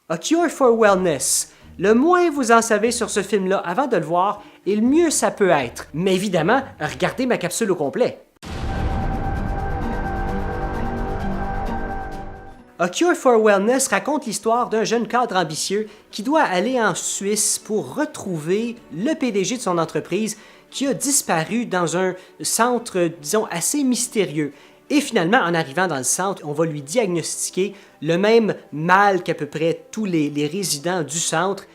A Cure for Wellness. Le moins vous en savez sur ce film-là avant de le voir, et le mieux ça peut être. Mais évidemment, regardez ma capsule au complet. A Cure for Wellness raconte l'histoire d'un jeune cadre ambitieux qui doit aller en Suisse pour retrouver le PDG de son entreprise qui a disparu dans un centre, disons, assez mystérieux. Et finalement, en arrivant dans le centre, on va lui diagnostiquer le même mal qu'à peu près tous les résidents du centre.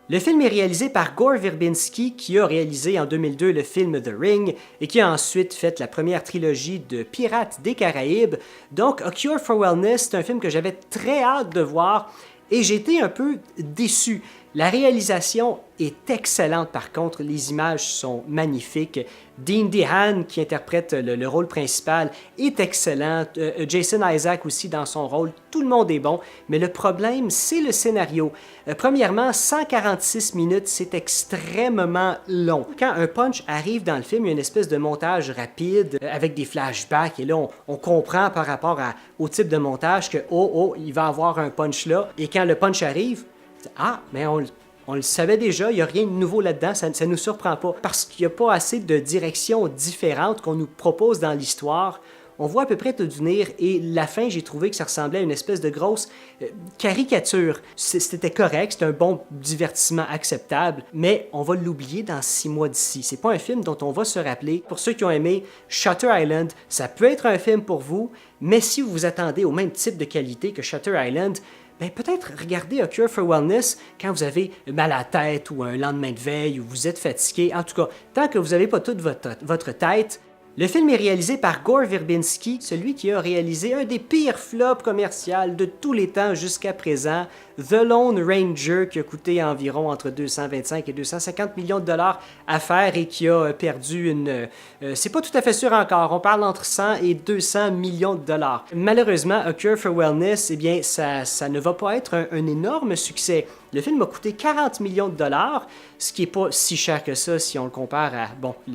Le film est réalisé par Gore Verbinski, qui a réalisé en 2002 le film The Ring et qui a ensuite fait la première trilogie de Pirates des Caraïbes. Donc, A Cure for Wellness, c'est un film que j'avais très hâte de voir et j'ai été un peu déçu. La réalisation est excellente par contre, les images sont magnifiques. Dean Dehan, qui interprète le rôle principal, est excellent. Jason Isaac aussi dans son rôle, tout le monde est bon. Mais le problème, c'est le scénario. Premièrement, 146 minutes, c'est extrêmement long. Quand un punch arrive dans le film, il y a une espèce de montage rapide avec des flashbacks. Et là, on comprend par rapport au type de montage que, il va avoir un punch là. Et quand le punch arrive, mais on le savait déjà, il n'y a rien de nouveau là-dedans, ça ne nous surprend pas. Parce qu'il n'y a pas assez de directions différentes qu'on nous propose dans l'histoire. On voit à peu près tout venir et la fin, j'ai trouvé que ça ressemblait à une espèce de grosse caricature. C'était correct, c'était un bon divertissement acceptable, mais on va l'oublier dans 6 mois d'ici. C'est pas un film dont on va se rappeler. Pour ceux qui ont aimé Shutter Island, ça peut être un film pour vous, mais si vous vous attendez au même type de qualité que Shutter Island, peut-être regardez A Cure for Wellness quand vous avez mal à la tête ou un lendemain de veille ou vous êtes fatigué. En tout cas, tant que vous n'avez pas toute votre tête. Le film est réalisé par Gore Verbinski, celui qui a réalisé un des pires flops commerciaux de tous les temps jusqu'à présent, The Lone Ranger, qui a coûté environ entre 225 et 250 millions de dollars à faire et qui a perdu c'est pas tout à fait sûr encore, on parle entre 100 et 200 millions de dollars. Malheureusement, A Cure for Wellness, ça ne va pas être un énorme succès. Le film a coûté 40 millions de dollars, ce qui n'est pas si cher que ça si on le compare à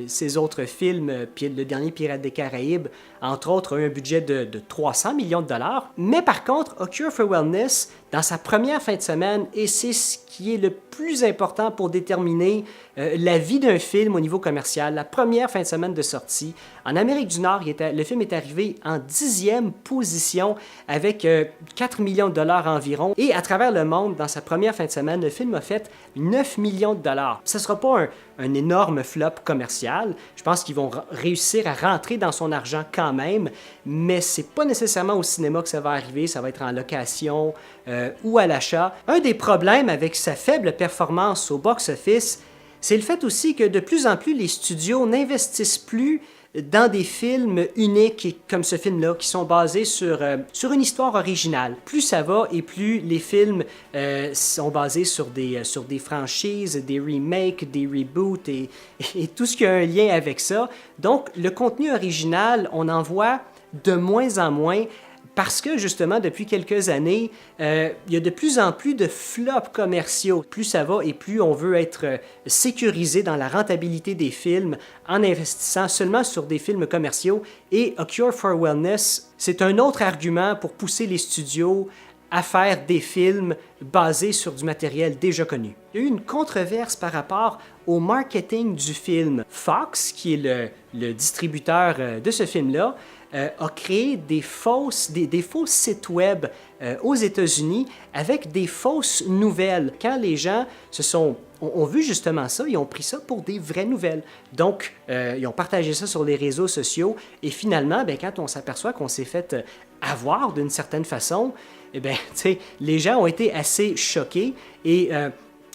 ses autres films, puis le dernier Pirates des Caraïbes, entre autres, a eu un budget de 300 millions de dollars. Mais par contre, A Cure for Wellness, dans sa première fin de semaine, et c'est ce qui est le plus important pour déterminer la vie d'un film au niveau commercial, la première fin de semaine de sortie, en Amérique du Nord, le film est arrivé en 10e position avec 4 millions de dollars environ. Et à travers le monde, dans sa première fin de semaine, le film a fait 9 millions de dollars. Ce ne sera pas un énorme flop commercial. Je pense qu'ils vont réussir à rentrer dans son argent quand même, mais c'est pas nécessairement au cinéma que ça va arriver, ça va être en location ou à l'achat. Un des problèmes avec sa faible performance au box-office, c'est le fait aussi que de plus en plus les studios n'investissent plus dans des films uniques comme ce film-là, qui sont basés sur une histoire originale. Plus ça va et plus les films sont basés sur des franchises, des remakes, des reboots et tout ce qui a un lien avec ça. Donc, le contenu original, on en voit de moins en moins parce que, justement, depuis quelques années, il y a de plus en plus de flops commerciaux. Plus ça va et plus on veut être sécurisé dans la rentabilité des films en investissant seulement sur des films commerciaux. Et A Cure for Wellness, c'est un autre argument pour pousser les studios à faire des films basés sur du matériel déjà connu. Il y a eu une controverse par rapport au marketing du film. Fox, qui est le distributeur de ce film-là, a créé des faux sites web aux États-Unis avec des fausses nouvelles. Quand les gens ont vu justement ça, ils ont pris ça pour des vraies nouvelles. Donc, ils ont partagé ça sur les réseaux sociaux et finalement, quand on s'aperçoit qu'on s'est fait avoir d'une certaine façon, les gens ont été assez choqués et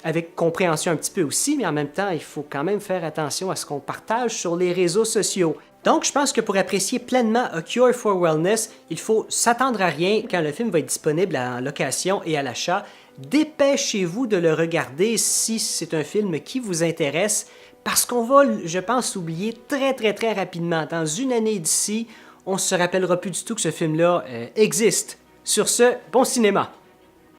avec compréhension un petit peu aussi, mais en même temps, il faut quand même faire attention à ce qu'on partage sur les réseaux sociaux. Donc, je pense que pour apprécier pleinement A Cure for Wellness, il faut s'attendre à rien quand le film va être disponible en location et à l'achat. Dépêchez-vous de le regarder si c'est un film qui vous intéresse, parce qu'on va, je pense, oublier très, très, très rapidement. Dans une année d'ici, on ne se rappellera plus du tout que ce film-là existe. Sur ce, bon cinéma!